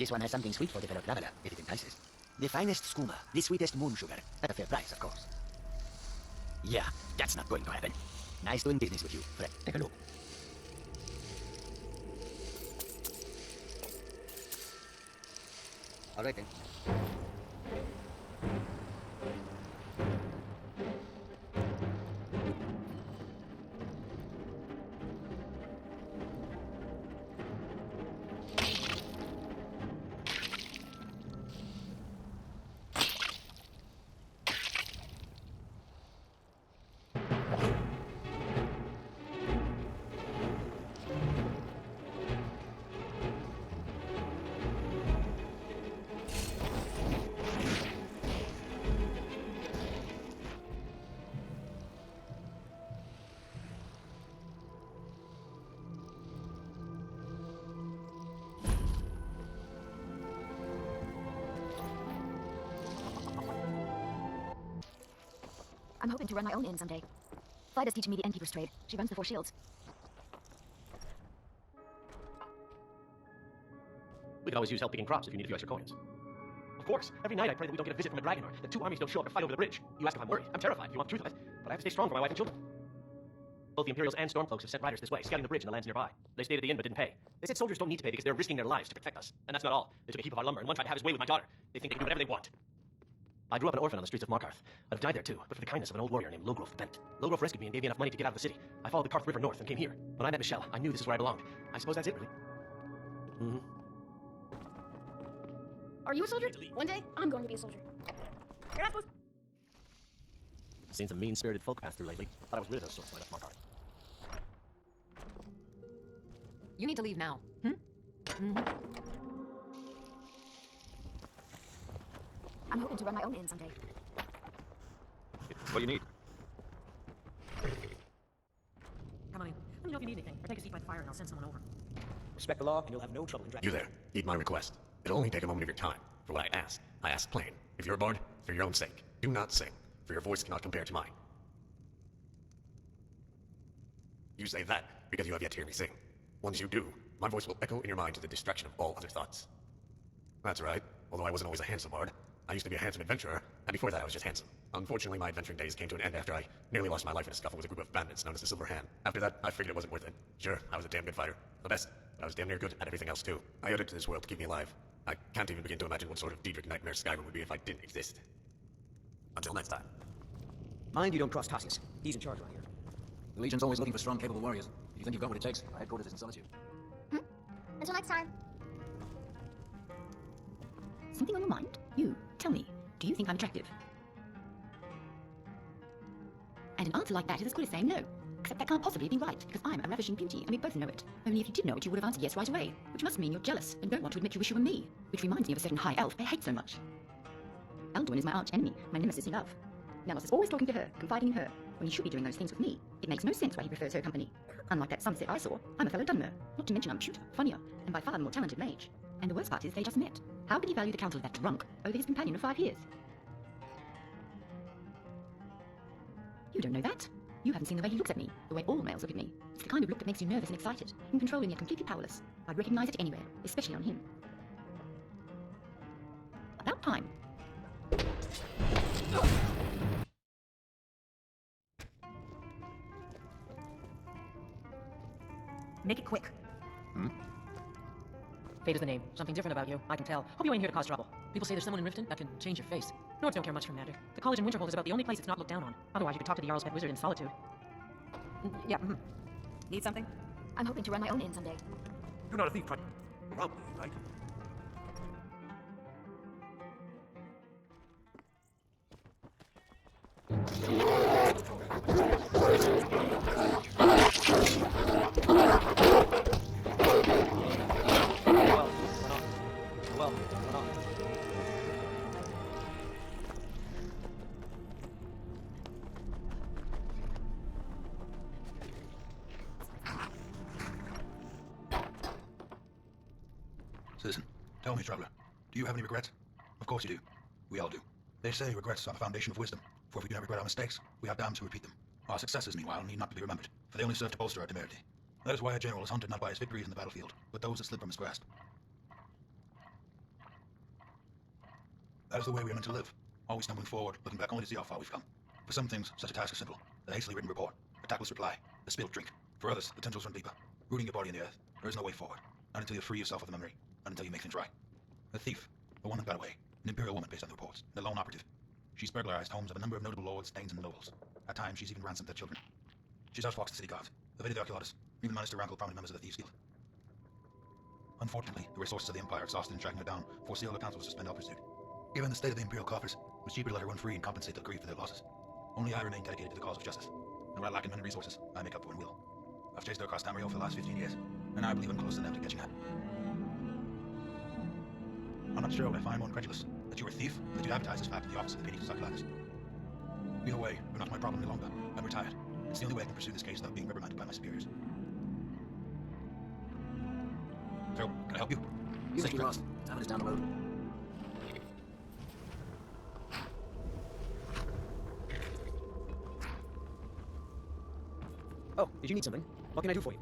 This one has something sweet for the fellow traveler, if it entices. The finest skooma, the sweetest moon sugar, at a fair price, of course. Yeah, that's not going to happen. Nice doing business with you, friend. Take a look. All right then. I'm hoping to run my own inn someday. Fida's teaching me the innkeeper's trade. She runs the Four Shields. We could always use help picking crops if you need a few extra coins. Of course. Every night I pray that we don't get a visit from a dragon or that two armies don't show up to fight over the bridge. You ask if I'm worried. I'm terrified if you want the truth of it. But I have to stay strong for my wife and children. Both the Imperials and Stormcloaks have sent riders this way, scouting the bridge and the lands nearby. They stayed at the inn but didn't pay. They said soldiers don't need to pay because they're risking their lives to protect us. And that's not all. They took a heap of our lumber and one tried to have his way with my daughter. They think they can do whatever they want. I grew up an orphan on the streets of Markarth. I'd have died there too, but for the kindness of an old warrior named Logrove the Bent. Logrove rescued me and gave me enough money to get out of the city. I followed the Karth River north and came here. When I met Michelle, I knew this is where I belonged. I suppose that's it, really. Are you a soldier? One day, I'm going to be a soldier. You're not supposed to... Seen some mean-spirited folk pass through lately. Thought I was rid of those sorts when I left Markarth. You need to leave now. I'm hoping to run my own inn someday. What do you need? Come on in. Let me know if you need anything, or take a seat by the fire and I'll send someone over. Respect the law, and you'll have no trouble in dragging. You there. Heed my request. It'll only take a moment of your time. For what I asked plain. If you're bored, for your own sake, do not sing, for your voice cannot compare to mine. You say that because you have yet to hear me sing. Once you do, my voice will echo in your mind to the distraction of all other thoughts. That's right. Although I wasn't always a handsome bard, I used to be a handsome adventurer, and before that I was just handsome. Unfortunately, my adventuring days came to an end after I nearly lost my life in a scuffle with a group of bandits known as the Silver Hand. After that, I figured it wasn't worth it. Sure, I was a damn good fighter. The best, but I was damn near good at everything else too. I owed it to this world to keep me alive. I can't even begin to imagine what sort of Daedric nightmare Skyrim would be if I didn't exist. Until next time. Mind you don't cross Cassius. He's in charge around here. The Legion's always looking for strong, capable warriors. If you think you've got what it takes, our headquarters is in Solitude. Until next time. Something on your mind? You, tell me, do you think I'm attractive? And an answer like that is as good as saying no. Except that can't possibly be right, because I'm a ravishing beauty, and we both know it. Only if you did know it, you would have answered yes right away. Which must mean you're jealous, and don't want to admit you wish you were me. Which reminds me of a certain high elf I hate so much. Alduin is my arch enemy, my nemesis in love. Nellos is always talking to her, confiding in her, when he should be doing those things with me. It makes no sense why he prefers her company. Unlike that sunset I saw, I'm a fellow Dunmer. Not to mention I'm cuter, funnier, and by far the more talented mage. And the worst part is they just met. How could he value the counsel of that drunk over his companion of 5 years? You don't know that. You haven't seen the way he looks at me, the way all males look at me. It's the kind of look that makes you nervous and excited, in control and yet completely powerless. I'd recognize it anywhere, especially on him. About time. Make it quick. Fate is the name. Something different about you, I can tell. Hope you ain't here to cause trouble. People say there's someone in Riften that can change your face. Nords don't care much for matter. The college in Winterhold is about the only place it's not looked down on. Otherwise, you could talk to the Jarl's pet wizard in Solitude. Yeah, Need something? I'm hoping to run my own inn someday. You're not a thief, trying to rob me, right? Citizen, tell me, traveler, do you have any regrets? Of course you do. We all do. They say regrets are the foundation of wisdom, for if we do not regret our mistakes, we have damned to repeat them. Our successes, meanwhile, need not to be remembered, for they only serve to bolster our temerity. That is why a general is hunted not by his victories in the battlefield, but those that slip from his grasp. That is the way we are meant to live, always stumbling forward, looking back only to see how far we've come. For some things, such a task is simple: a hastily written report, a tactless reply, a spilled drink. For others, the tendrils run deeper, rooting your body in the earth. There is no way forward, not until you free yourself of the memory, not until you make things right. A thief, the one that got away, an imperial woman based on the reports, the lone operative. She's burglarized homes of a number of notable lords, thanes, and nobles. At times, she's even ransomed their children. She's outfoxed the city guard, evaded the Oculus, even managed to rankle prominent members of the Thieves Guild. Unfortunately, the resources of the Empire, exhausted in tracking her down, forced the Elder Council to suspend all pursuit. Given the state of the Imperial coffers, it was cheaper to let her run free and compensate the grief for their losses. Only I remain dedicated to the cause of justice, and where I lack in men and resources, I make up for in will. I've chased her across Tamriel for the last 15 years, and I believe I'm close enough to catching her. I'm not sure what I find more incredulous, that you were a thief, and that you advertised this fact at the office of the Penny Sacrificers. Either way, you're not my problem any longer. I'm retired. It's the only way I can pursue this case without being reprimanded by my superiors. So, can I help you? You think you lost. Time is down the road. Oh, did you need something? What can I do for you?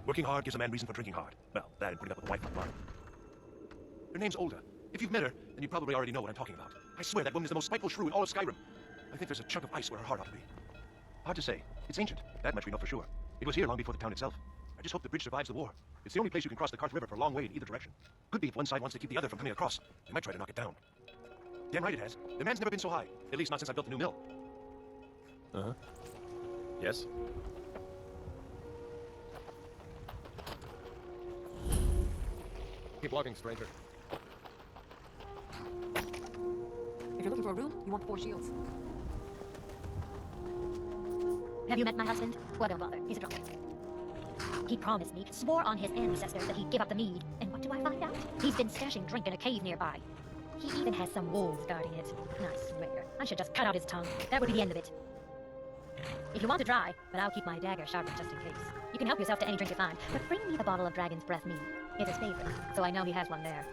Working hard gives a man reason for drinking hard. Well, that and putting up with a wife like mine. Her name's Olga. If you've met her, then you probably already know what I'm talking about. I swear that woman is the most spiteful shrew in all of Skyrim. I think there's a chunk of ice where her heart ought to be. Hard to say. It's ancient. That much we know for sure. It was here long before the town itself. I just hope the bridge survives the war. It's the only place you can cross the Karth River for a long way in either direction. Could be if one side wants to keep the other from coming across. They might try to knock it down. Damn right it has. The man's never been so high. At least not since I built the new mill. Uh-huh. Yes? Keep walking, stranger. If you're looking for a room, you want 4 shields. Have you met my husband? Well, don't bother. He's a drunkard. He promised me, swore on his ancestors that he'd give up the mead. And what do I find out? He's been stashing drink in a cave nearby. He even has some wolves guarding it. And I swear, I should just cut out his tongue. That would be the end of it. If you want to try, but I'll keep my dagger sharpened just in case. You can help yourself to any drink you find, but bring me the bottle of Dragon's Breath mead. It's his favorite, so I know he has one there.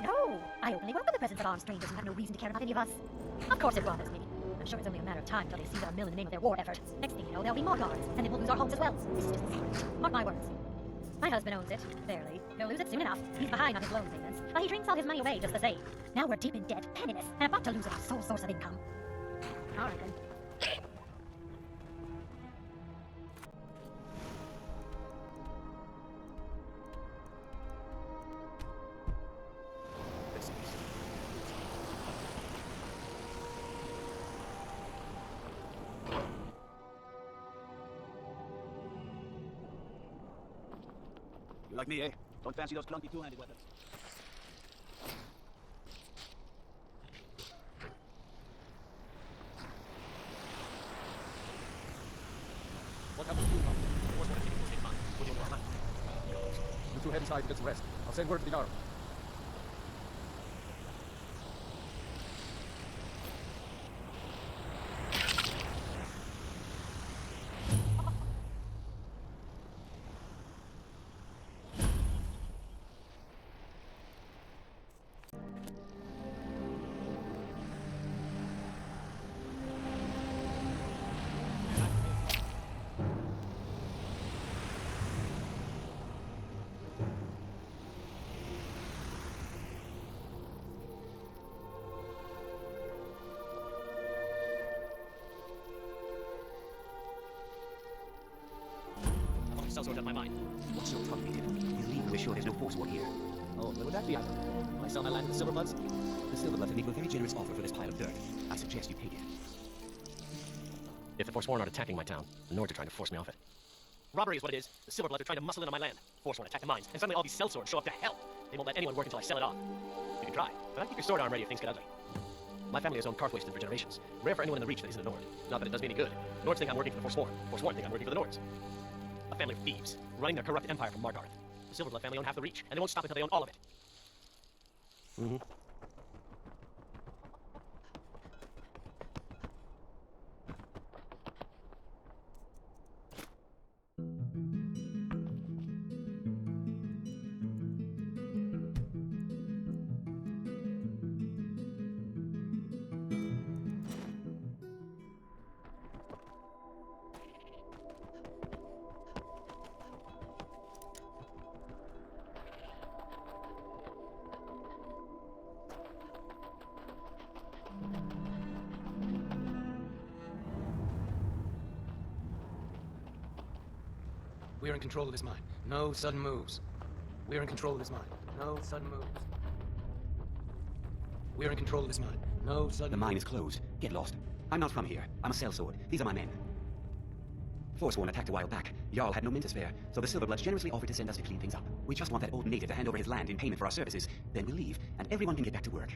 No! I openly welcome the presence of armed strangers who have no reason to care about any of us. Of course it bothers me. I'm sure it's only a matter of time till they seize our mill in the name of their war effort. Next thing you know, there'll be more guards, and then we'll lose our homes as well. This is just a secret. Mark my words. My husband owns it, barely. He'll lose it soon enough. He's behind on his loan payments, but he drinks all his money away just the same. Now we're deep in debt, penniless, and about to lose our sole source of income. All right then. You like me, eh? Don't fancy those clunky two-handed weapons. What happened to you, Tom? What's what I think was in mind? What do you want? You're too heavy-sided to get some rest. I'll send word to the Jarl. Sellsword out my mind. What's your tongue, native? You're legally sure there's no force war here. Oh, where would that be, Ivor? Will I sell my land to the Silverbloods? The Silverbloods have made you a very generous offer for this pile of dirt. I suggest you take it. If the Forsworn aren't attacking my town, the Nords are trying to force me off it. Robbery is what it is. The Silverbloods are trying to muscle in on my land. Forsworn attack the mines, and suddenly all these sellswords show up to help. They won't let anyone work until I sell it off. You can try, but I'd keep your sword arm ready if things get ugly. My family has owned Karthwasten for generations. Rare for anyone in the Reach that isn't a Nord. Not that it does me any good. Nords think I'm working for the Forsworn. Forsworn think I'm working for the Nords. A family of thieves, running their corrupt empire from Margarth. The Silverblood family own half the Reach, and they won't stop until they own all of it. We are in control of this mine. No sudden moves. We are in control of this mine. No sudden moves. We are in control of this mine. No sudden The mine is closed. Get lost. I'm not from here. I'm a sellsword. These are my men. Forsworn attacked a while back. Jarl had no men to spare, so the Silverbloods generously offered to send us to clean things up. We just want that old native to hand over his land in payment for our services. Then we'll leave, and everyone can get back to work.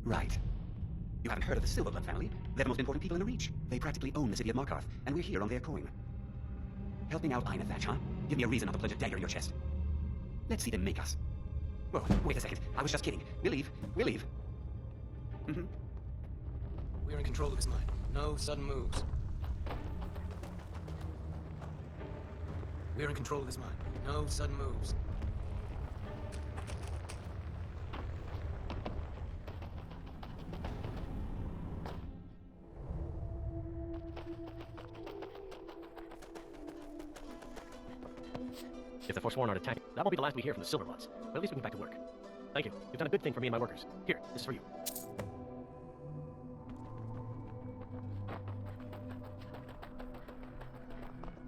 Right. You haven't heard of the Silverblood family? They're the most important people in the Reach. They practically own the city of Markarth, and we're here on their coin. Helping out Ina Thatch, huh? Give me a reason not to plunge a dagger in your chest. Let's see them make us. Whoa, wait a second. I was just kidding. We'll leave. We'll leave. Mm-hmm. We are in control of this mine. No sudden moves. We are in control of this mine. No sudden moves. If the Forsworn aren't attacking, that won't be the last we hear from the Silverbloods. But at least we can get back to work. Thank you. You've done a good thing for me and my workers. Here, this is for you.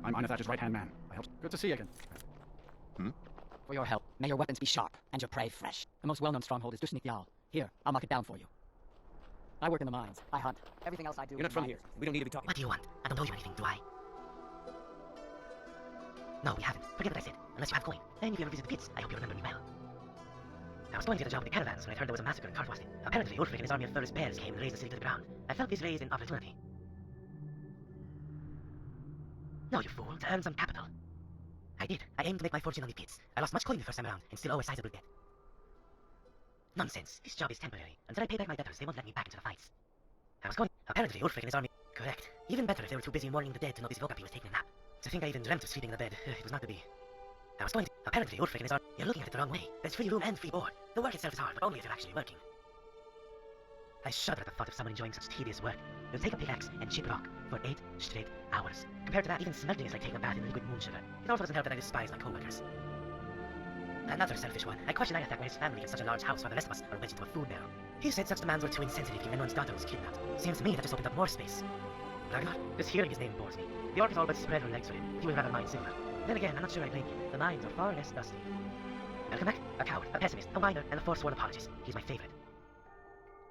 I'm Ina Thatch's right-hand man. I helped. Good to see you again. For your help, may your weapons be sharp and your prey fresh. The most well-known stronghold is Dushnik Yal. Here, I'll mark it down for you. I work in the mines. I hunt. Everything else I do. You're not from here. We don't need to be talking. What do you want? I don't owe you anything, do I? No, we haven't. Forget what I said. Unless you have coin. And if you ever visit the pits, I hope you remember me well. I was going to get a job with the caravans when I heard there was a massacre in Karthwasten. Apparently, Ulfric and his army of furrest bears came and razed the city to the ground. I felt this raised an opportunity. No, you fool. To earn some capital. I did. I aimed to make my fortune on the pits. I lost much coin the first time around, and still owe a sizable debt. Nonsense. This job is temporary. Until I pay back my debtors, they won't let me back into the fights. I was going... Apparently, Ulfric and his army... Correct. Even better if they were too busy mourning the dead to notice Vokapi was taking a nap. To think I even dreamt of sleeping in the bed, it was not to be. I was going to... Apparently, Ulfric and his army... You're looking at it the wrong way. There's free room and free board. The work itself is hard, but only if you're actually working. I shudder at the thought of someone enjoying such tedious work. They'll take a pickaxe and chip rock for 8 straight hours. Compared to that, even smelting is like taking a bath in liquid moon sugar. It also doesn't help that I despise my co-workers. Another selfish one. I question Ayathak why his family gets such a large house while the rest of us are wedged into a food barrel. He said such demands were too insensitive given Enron's daughter was kidnapped. Seems to me that just opened up more space. Ragnar, just hearing his name bores me. The orc is all but spread her legs for him. He will rather mine silver. Then again, I'm not sure I blame you. The mines are far less dusty. Welcome back. A coward, a pessimist, a whiner, and a forsworn apologist. He's my favorite.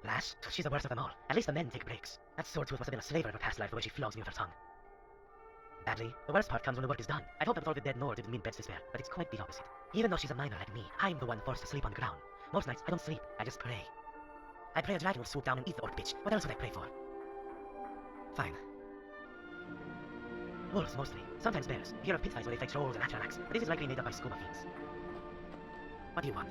Lass, she's the worst of them all. At least the men take breaks. That Swordtooth must have been a slaver in her past life the way she flogs me with her tongue. Badly. The worst part comes when the work is done. I'd hoped that with all the dead Nord it would mean bed's despair, but it's quite the opposite. Even though she's a miner like me, I'm the one forced to sleep on the ground. Most nights, I don't sleep, I just pray. I pray a dragon will swoop down and eat the orc bitch. What else would I pray for? Fine. Wolves, mostly. Sometimes bears. You hear of pit fights where they fight trolls and atronachs, but this is likely made up by skooma fiends. What do you want?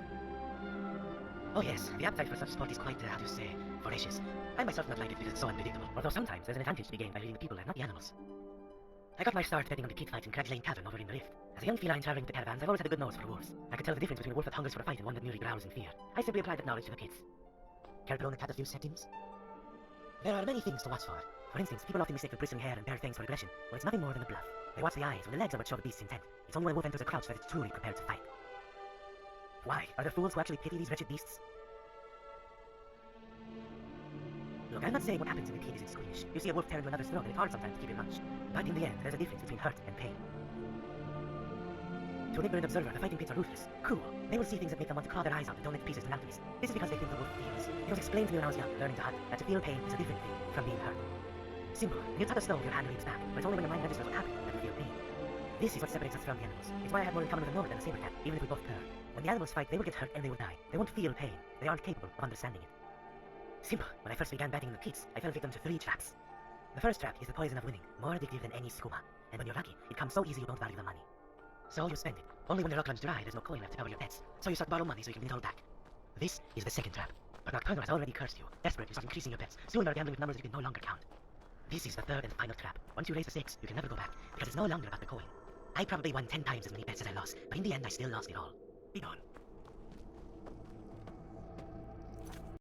Oh yes, the appetite for such sport is quite, how to say, voracious. I myself not like it because it's so unpredictable, although sometimes there's an advantage to be gained by reading the people and not the animals. I got my start betting on the pit fight in Crags Lane Tavern over in the Rift. As a young feline traveling with the caravans, I've always had a good nose for wolves. I could tell the difference between a wolf that hungers for a fight and one that merely growls in fear. I simply applied that knowledge to the pits. Care to blow the cat a few settings? There are many things to watch for. For instance, people often mistake the bristling hair and bare fangs for aggression, when it's nothing more than a bluff. They watch the eyes, when the legs are what show the beast's intent. It's only when a wolf enters a crouch that it's truly prepared to fight. Why? Are there fools who actually pity these wretched beasts? Look, I'm not saying what happens in the pit isn't squeamish. You see a wolf tear into another's throat and it's hard sometimes to keep him much. But in the end, there's a difference between hurt and pain. To an ignorant observer, the fighting pits are ruthless, cruel. They will see things that make them want to claw their eyes out and donate pieces to anatomies. This is because they think the wolf feels. It was explained to me when I was young, learning to hunt, that to feel pain is a different thing from being hurt. Simple. You touch a stone, your hand leans back, but it's only when your mind registers what happened that you feel pain. This is what separates us from the animals. It's why I have more in common with a Nord than a saber cat, even if we both purr. When the animals fight, they will get hurt and they will die. They won't feel pain. They aren't capable of understanding it. Simple. When I first began batting in the pits, I fell victim to 3 traps. The first trap is the poison of winning, more addictive than any skooma. And when you're lucky, it comes so easy you don't value the money. So you spend it. Only when your luck runs dry, there's no coin left to cover your debts. So you start to borrow money so you can win it all back. This is the second trap. But Nocturnal has already cursed you. Desperate, you start increasing your bets. Soon you're gambling with numbers you can no longer count. This is the third and final trap. Once you raise the stakes, you can never go back, because it's no longer about the coin. I probably won 10 times as many bets as I lost, but in the end I still lost it all. Be gone.